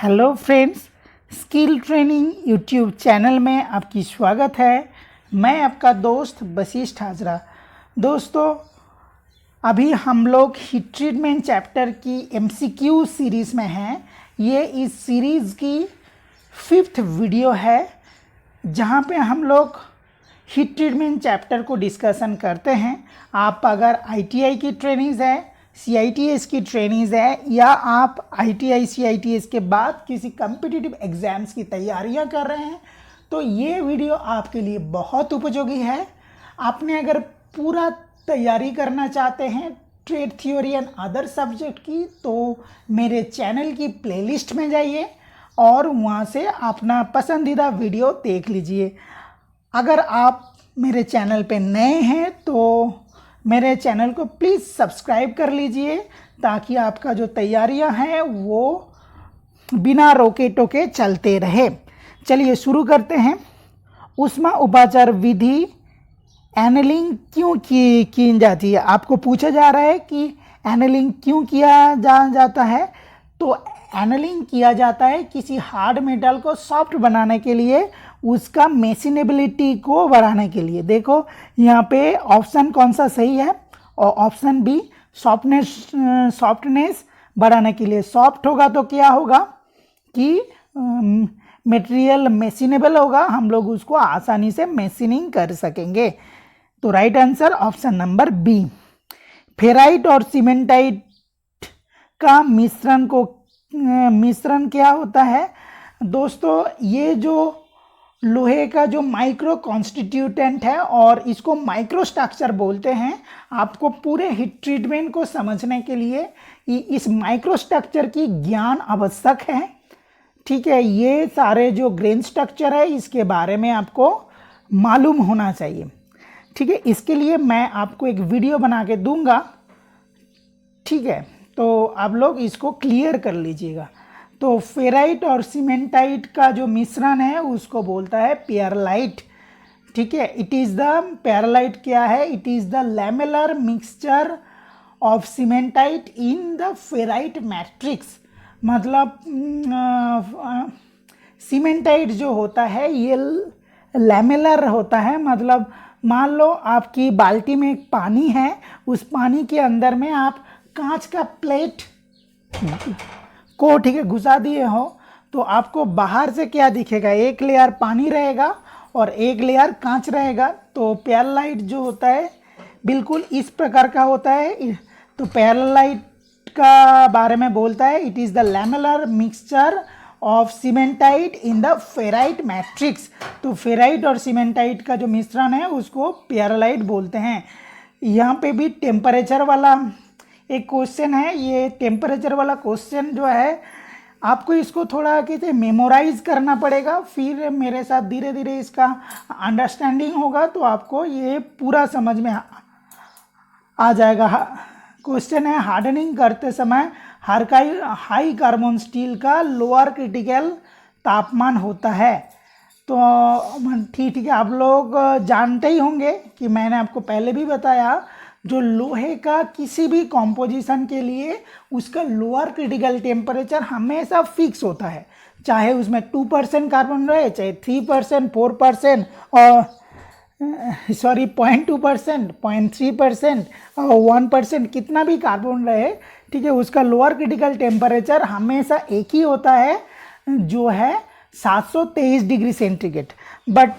Hello friends, skill training YouTube channel में आपकी स्वागत है। मैं आपका दोस्त वशिष्ठ हाजरा। दोस्तों, अभी हम लोग हीट ट्रीटमेंट चैप्टर की एमसीक्यू सीरीज़ में हैं। ये इस सीरीज़ की 5th वीडियो है जहाँ पे हम लोग हीट ट्रीटमेंट चैप्टर को डिस्कशन करते हैं। आप अगर आईटीआई की ट्रेनिंग्स है, सीआईटीएस की ट्रेनिंग्स है, या आप आईटीआई सीआईटीएस के बाद किसी कम्पिटिटिव एग्ज़ाम्स की तैयारियां कर रहे हैं, तो ये वीडियो आपके लिए बहुत उपयोगी है। आपने अगर पूरा तैयारी करना चाहते हैं trade theory and other subject की, तो मेरे चैनल की प्लेलिस्ट में जाइए और वहाँ से अपना पसंदीदा वीडियो देख लीजिए। अगर आप मेरे चैनल पे नए हैं तो मेरे चैनल को प्लीज़ सब्सक्राइब कर लीजिए, ताकि आपका जो तैयारियां हैं वो बिना रोके टोके चलते रहे। चलिए शुरू करते हैं। ऊष्मा उपाचार विधि एनेलिंग क्यों की जाती है? आपको पूछा जा रहा है कि एनेलिंग क्यों किया जाता है। तो एनेलिंग किया जाता है किसी हार्ड मेटल को सॉफ्ट बनाने के लिए, उसका मेसिनेबिलिटी को बढ़ाने के लिए। देखो यहाँ पे ऑप्शन कौन सा सही है, और ऑप्शन बी सॉफ्टनेस बढ़ाने के लिए। सॉफ्ट होगा तो क्या होगा कि मटेरियल मेसिनेबल होगा, हम लोग उसको आसानी से मेसिनिंग कर सकेंगे। तो right answer option number B. Ferrite और सीमेंटाइट का मिश्रण क्या होता है? दोस्तों, ये जो लोहे का जो माइक्रो कॉन्स्टिट्यूटेंट है और इसको माइक्रो स्ट्रक्चर बोलते हैं। आपको पूरे हीट ट्रीटमेंट को समझने के लिए इस माइक्रो स्ट्रक्चर की ज्ञान आवश्यक है। ठीक है, ये सारे जो ग्रेन स्ट्रक्चर है इसके बारे में आपको मालूम होना चाहिए। ठीक है, इसके लिए मैं आपको एक वीडियो बना के दूंगा। ठीक है, तो आप लोग इसको क्लियर कर लीजिएगा। तो फेराइट और सीमेंटाइट का जो मिश्रण है उसको बोलता है पेरलाइट। ठीक है, इट इज़ द पेरलाइट क्या है? It is the lamellar mixture of cementite in the ferrite matrix. मतलब सीमेंटाइट जो होता है ये लैमेलर होता है। मतलब मान लो आपकी बाल्टी में एक पानी है, उस पानी के अंदर में आप कांच का प्लेट को ठीक है घुसा दिए हो, तो आपको बाहर से क्या दिखेगा? एक लेयर पानी रहेगा और एक लेयर कांच रहेगा। तो पेरलाइट जो होता है बिल्कुल इस प्रकार का होता है। तो पेरलाइट का बारे में बोलता है, it is the lamellar mixture of cementite in the ferrite matrix. तो फेराइट और सीमेंटाइट का जो मिश्रण है उसको पेरलाइट बोलते हैं। यहाँ पे भी टेम्परेचर वाला एक क्वेश्चन है। ये टेम्परेचर वाला क्वेश्चन जो है आपको इसको थोड़ा कहते हैं मेमोराइज करना पड़ेगा, फिर मेरे साथ धीरे धीरे इसका अंडरस्टैंडिंग होगा तो आपको ये पूरा समझ में आ जाएगा। क्वेश्चन है, हार्डनिंग करते समय हाई कार्बन स्टील का लोअर क्रिटिकल तापमान होता है। तो ठीक है, आप लोग जानते ही होंगे कि मैंने आपको पहले भी बताया, जो लोहे का किसी भी कॉम्पोजिशन के लिए उसका लोअर क्रिटिकल टेम्परेचर हमेशा फिक्स होता है। चाहे उसमें 2% कार्बन रहे, चाहे 3%, 4% और 0.2%, 0.3% और 1%, कितना भी कार्बन रहे, ठीक है, उसका लोअर क्रिटिकल टेम्परेचर हमेशा एक ही होता है, जो है 723 डिग्री सेंटीग्रेड। बट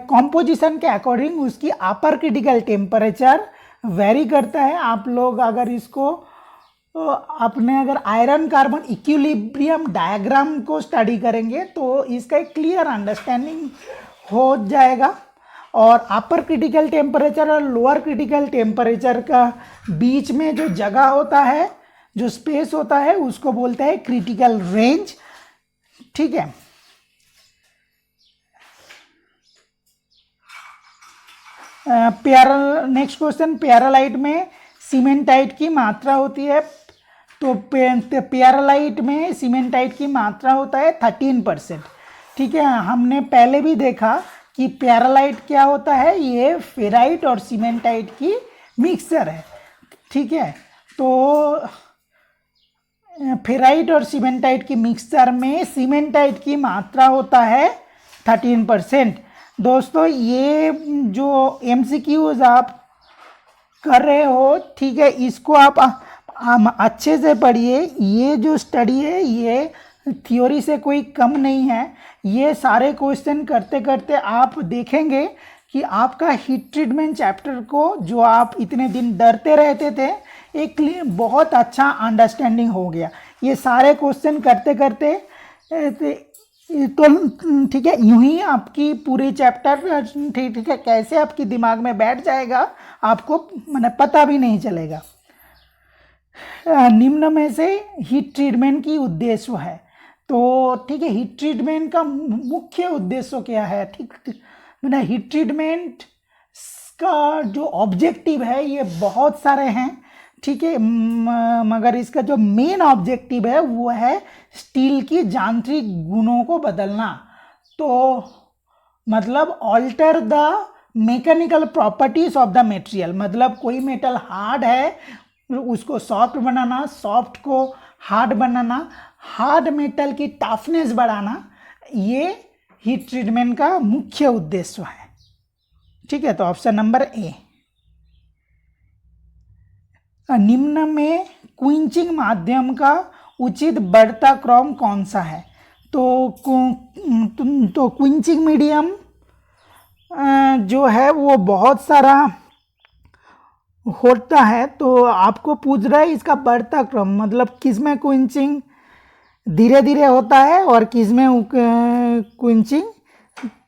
कॉम्पोजिशन के अकॉर्डिंग उसकी अपर क्रिटिकल टेम्परेचर वेरी करता है। आप लोग अगर इसको अपने अगर आयरन कार्बन इक्विलिब्रियम डायग्राम को स्टडी करेंगे तो इसका एक क्लियर अंडरस्टैंडिंग हो जाएगा। और अपर क्रिटिकल टेम्परेचर और लोअर क्रिटिकल टेम्परेचर का बीच में जो जगह होता है, जो स्पेस होता है, उसको बोलते हैं क्रिटिकल रेंज। ठीक है, नेक्स्ट क्वेश्चन, पेरालाइट में सीमेंटाइट की मात्रा होती है। तो पेरालाइट में सीमेंटाइट की मात्रा होता है 13%। ठीक है, हमने पहले भी देखा कि पेरालाइट क्या होता है, ये फेराइट और सीमेंटाइट की मिक्सचर है। ठीक है, तो फेराइट और सीमेंटाइट की मिक्सचर में सीमेंटाइट की मात्रा होता है 13%। दोस्तों ये जो MCQs आप कर रहे हो, ठीक है, इसको आप अच्छे से पढ़िए। ये जो स्टडी है ये थ्योरी से कोई कम नहीं है। ये सारे क्वेश्चन करते करते आप देखेंगे कि आपका हीट ट्रीटमेंट चैप्टर को जो आप इतने दिन डरते रहते थे, एक बहुत अच्छा अंडरस्टैंडिंग हो गया ये सारे क्वेश्चन करते करते। तो ठीक है, यूं ही आपकी पूरी चैप्टर ठीक है कैसे आपकी दिमाग में बैठ जाएगा आपको मैंने पता भी नहीं चलेगा। निम्न में से हीट ट्रीटमेंट की उद्देश्य है। तो ठीक है, हीट ट्रीटमेंट का मुख्य उद्देश्य क्या है? ठीक मैंने हीट ट्रीटमेंट का जो ऑब्जेक्टिव है ये बहुत सारे हैं, ठीक है, मगर इसका जो मेन ऑब्जेक्टिव है वो है स्टील की यांत्रिक गुणों को बदलना। तो मतलब alter the mechanical properties of the material, मतलब कोई मेटल हार्ड है उसको सॉफ्ट बनाना, सॉफ्ट को हार्ड बनाना, हार्ड मेटल की टफनेस बढ़ाना, ये हीट ट्रीटमेंट का मुख्य उद्देश्य है। ठीक है, तो ऑप्शन नंबर ए। निम्न में क्विंचिंग माध्यम का उचित बढ़ता क्रम कौन सा है? तो क्विंचिंग मीडियम जो है वो बहुत सारा होता है। तो आपको पूछ रहा है इसका बढ़ता क्रम, मतलब किसमें क्विंचिंग धीरे धीरे होता है और किसमें क्विंचिंग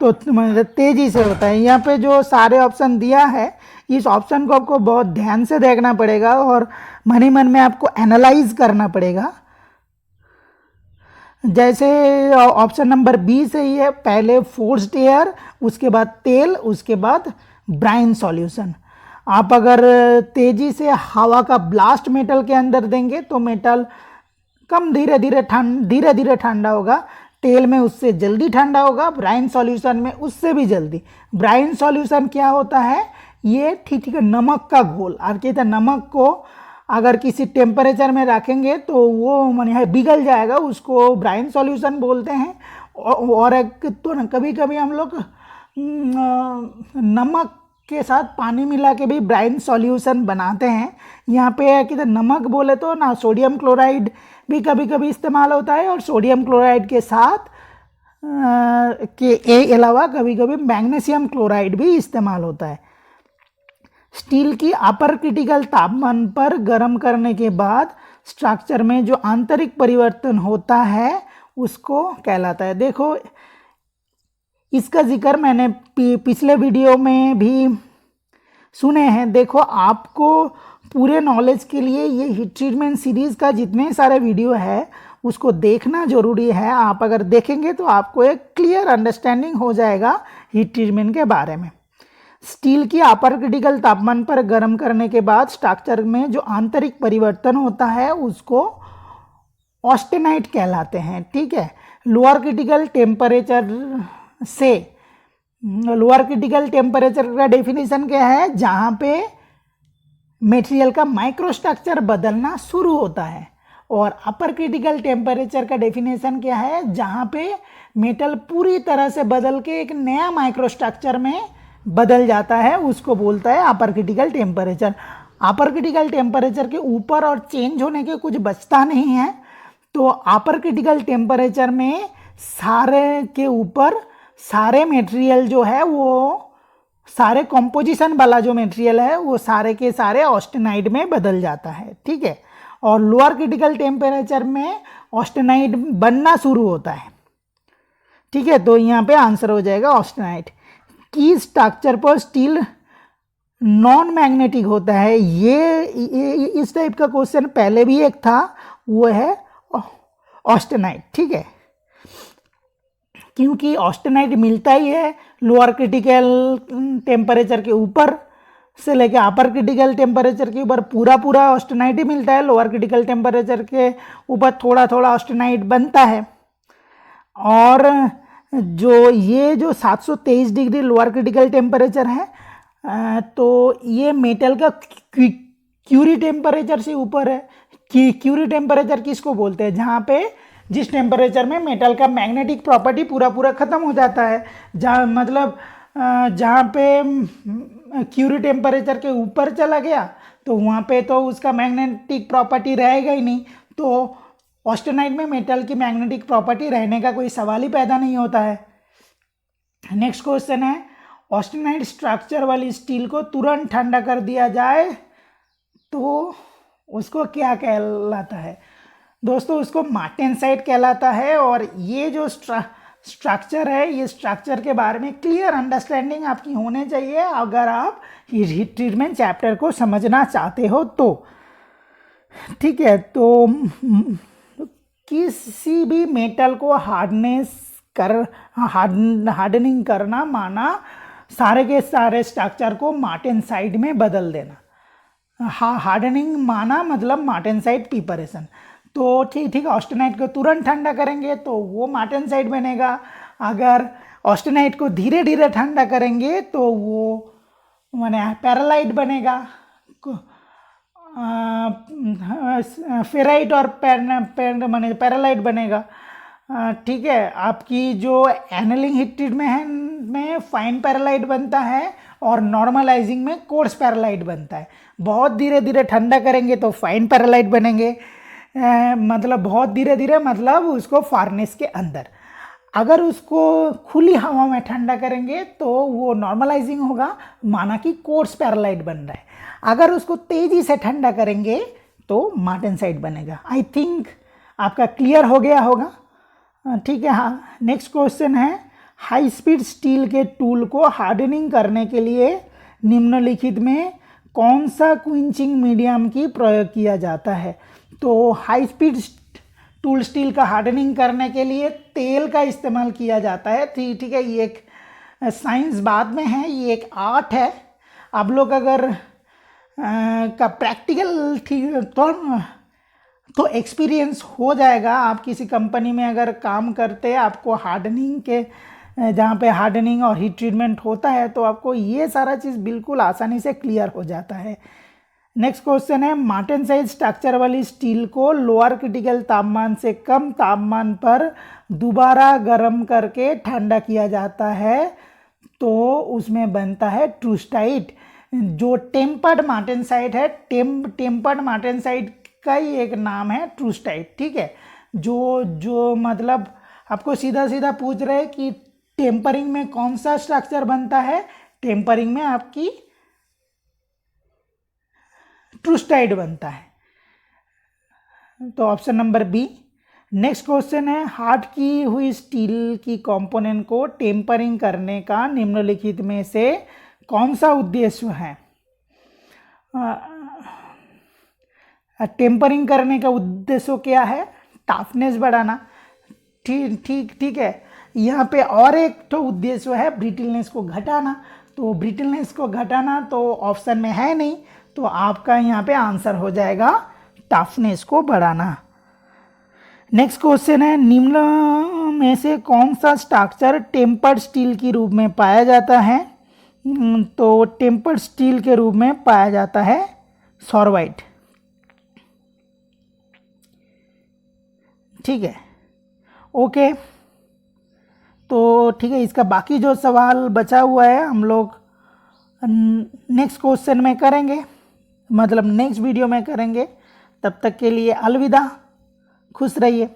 तो मतलब तेजी से होता है। यहाँ पे जो सारे ऑप्शन दिया है इस ऑप्शन को आपको बहुत ध्यान से देखना पड़ेगा और मन ही मन में आपको एनालाइज करना पड़ेगा। जैसे ऑप्शन नंबर बी सही है, पहले फोर्स्ड एयर, उसके बाद तेल, उसके बाद ब्राइन सॉल्यूशन। आप अगर तेजी से हवा का ब्लास्ट मेटल के अंदर देंगे तो मेटल कम धीरे धीरे ठंडा होगा, तेल में उससे जल्दी ठंडा होगा, ब्राइन सॉल्यूशन में उससे भी जल्दी। ब्राइन सॉल्यूशन क्या होता है? ये ठीक है नमक का घोल, और कहते हैं नमक को अगर किसी टेम्परेचर में रखेंगे तो वो माने पिघल जाएगा, उसको ब्राइन सॉल्यूशन बोलते हैं। और एक तो कभी कभी हम लोग नमक के साथ पानी मिला के भी ब्राइन सॉल्यूशन बनाते हैं। यहाँ पे कहते नमक बोले तो ना सोडियम क्लोराइड भी कभी कभी इस्तेमाल होता है, और सोडियम क्लोराइड के साथ के अलावा कभी कभी मैग्नीशियम क्लोराइड भी इस्तेमाल होता है। स्टील की अपर क्रिटिकल तापमान पर गर्म करने के बाद स्ट्रक्चर में जो आंतरिक परिवर्तन होता है उसको कहलाता है। देखो इसका जिक्र मैंने पिछले वीडियो में भी सुने हैं। देखो आपको पूरे नॉलेज के लिए ये हीट ट्रीटमेंट सीरीज़ का जितने सारे वीडियो है उसको देखना जरूरी है। आप अगर देखेंगे तो आपको एक क्लियर अंडरस्टैंडिंग हो जाएगा हीट ट्रीटमेंट के बारे में। स्टील की अपर क्रिटिकल तापमान पर गर्म करने के बाद स्ट्रक्चर में जो आंतरिक परिवर्तन होता है उसको ऑस्टेनाइट कहलाते हैं। ठीक है, लोअर क्रिटिकल टेम्परेचर से, लोअर क्रिटिकल टेम्परेचर का डेफिनेशन क्या है? जहाँ पे मटेरियल का माइक्रोस्ट्रक्चर बदलना शुरू होता है। और अपर क्रिटिकल टेम्परेचर का डेफिनेशन क्या है? जहाँ पे मेटल पूरी तरह से बदल के एक नया माइक्रोस्ट्रक्चर में बदल जाता है, उसको बोलता है अपर क्रिटिकल टेम्परेचर। अपर क्रिटिकल टेम्परेचर के ऊपर और चेंज होने के कुछ बचता नहीं है। तो अपर क्रिटिकल टेम्परेचर में सारे के ऊपर सारे मटेरियल जो है वो सारे कंपोजिशन वाला जो मटेरियल है वो सारे के सारे ऑस्टेनाइट में बदल जाता है। ठीक है, और लोअर क्रिटिकल टेम्परेचर में ऑस्टेनाइट बनना शुरू होता है। ठीक है, तो यहाँ पे आंसर हो जाएगा ऑस्टेनाइट। की स्ट्रक्चर पर स्टील नॉन मैग्नेटिक होता है? ये इस टाइप का क्वेश्चन पहले भी एक था, वो है ऑस्टेनाइट। ठीक है, क्योंकि ऑस्टेनाइट मिलता ही है लोअर क्रिटिकल टेम्परेचर के ऊपर से लेके अपर क्रिटिकल टेम्परेचर के ऊपर पूरा ऑस्टेनाइट ही मिलता है। लोअर क्रिटिकल टेम्परेचर के ऊपर थोड़ा थोड़ा ऑस्टेनाइट बनता है। और जो ये जो 723 डिग्री लोअर क्रिटिकल टेम्परेचर है तो ये मेटल का क्यूरी टेम्परेचर से ऊपर है। कि क्यूरी टेम्परेचर किसको बोलते हैं? जहाँ पे जिस टेम्परेचर में मेटल का मैग्नेटिक प्रॉपर्टी पूरा ख़त्म हो जाता है, जहाँ मतलब जहाँ पे क्यूरी टेम्परेचर के ऊपर चला गया तो वहाँ पे तो उसका मैग्नेटिक प्रॉपर्टी रहेगा ही नहीं। तो ऑस्टेनाइट में मेटल की मैग्नेटिक प्रॉपर्टी रहने का कोई सवाल ही पैदा नहीं होता है। नेक्स्ट क्वेश्चन है, ऑस्टेनाइट स्ट्रक्चर वाली स्टील को तुरंत ठंडा कर दिया जाए तो उसको क्या कहलाता है? दोस्तों, उसको मार्टेनसाइट कहलाता है। और ये जो स्ट्रक्चर है, ये स्ट्रक्चर के बारे में क्लियर अंडरस्टैंडिंग आपकी होने चाहिए अगर आप हीट ट्रीटमेंट चैप्टर को समझना चाहते हो तो। ठीक है, तो किसी भी मेटल को हार्डनिंग करना माना सारे के सारे स्ट्रक्चर को मार्टेनसाइट में बदल देना। हार्डनिंग माना मतलब मार्टेनसाइट प्रिपरेशन। तो ठीक ऑस्टेनाइट को तुरंत ठंडा करेंगे तो वो मार्टेनसाइट बनेगा। अगर ऑस्टेनाइट को धीरे धीरे ठंडा करेंगे तो वो माने पैरालाइट बनेगा। फेराइट और माने पैरालाइट बनेगा। ठीक है, आपकी जो एनालिंग हीट ट्रीटमेंट में फाइन पैरालाइट बनता है और नॉर्मलाइजिंग में कोर्स पैरालाइट बनता है। बहुत धीरे धीरे ठंडा करेंगे तो फाइन पैरालाइट बनेंगे, मतलब बहुत धीरे धीरे मतलब उसको फार्नेस के अंदर। अगर उसको खुली हवा में ठंडा करेंगे तो वो नॉर्मलाइजिंग होगा, माना कि कोर्स पैरालाइट बन रहा है। अगर उसको तेज़ी से ठंडा करेंगे तो मार्टेनसाइट बनेगा। आई थिंक आपका क्लियर हो गया होगा। ठीक है, हाँ। नेक्स्ट क्वेश्चन है, हाई स्पीड स्टील के टूल को हार्डनिंग करने के लिए निम्नलिखित में कौन सा क्विंचिंग मीडियम की प्रयोग किया जाता है? तो हाई स्पीड टूल स्टील का हार्डनिंग करने के लिए तेल का इस्तेमाल किया जाता है। ठीक है, ये एक साइंस बाद में है, ये एक आर्ट है। आप लोग अगर का प्रैक्टिकल तो एक्सपीरियंस हो जाएगा। आप किसी कंपनी में अगर काम करते हैं, आपको हार्डनिंग के जहाँ पे हार्डनिंग और हीट ट्रीटमेंट होता है तो आपको ये सारा चीज़ बिल्कुल आसानी से क्लियर हो जाता है। नेक्स्ट क्वेश्चन है, मार्टेनसाइट स्ट्रक्चर वाली स्टील को लोअर क्रिटिकल तापमान से कम तापमान पर दोबारा गर्म करके ठंडा किया जाता है तो उसमें बनता है ट्रूस्टाइट। जो टेम्पर्ड मार्टेनसाइट है, टेम्पर्ड मार्टेनसाइट का ही एक नाम है ट्रूस्टाइट। ठीक है, जो मतलब आपको सीधा सीधा पूछ रहे हैं कि टेम्परिंग में कौन सा स्ट्रक्चर बनता है? टेम्परिंग में आपकी ट्रूस्टाइट बनता है, तो option number B. Next question है, हार्ड की हुई स्टील की कंपोनेंट को टेम्परिंग करने का निम्नलिखित में से कौन सा उद्देश्य है? टेम्परिंग करने का उद्देश्य क्या है? टफनेस बढ़ाना। ठीक है, यहाँ पे और एक तो उद्देश्य है ब्रिटलनेस को घटाना। तो ब्रिटलनेस को घटाना तो ऑप्शन में है नहीं, तो आपका यहाँ पे आंसर हो जाएगा टफनेस को बढ़ाना। नेक्स्ट क्वेश्चन है, निम्न में से कौन सा स्ट्रक्चर टेम्पर्ड स्टील के रूप में पाया जाता है? तो टेम्पर्ड स्टील के रूप में पाया जाता है सॉर्वाइट। ठीक है, ओके। तो ठीक है, इसका बाकी जो सवाल बचा हुआ है हम लोग नेक्स्ट क्वेश्चन में करेंगे, मतलब नेक्स्ट वीडियो में करेंगे। तब तक के लिए अलविदा, खुश रहिए।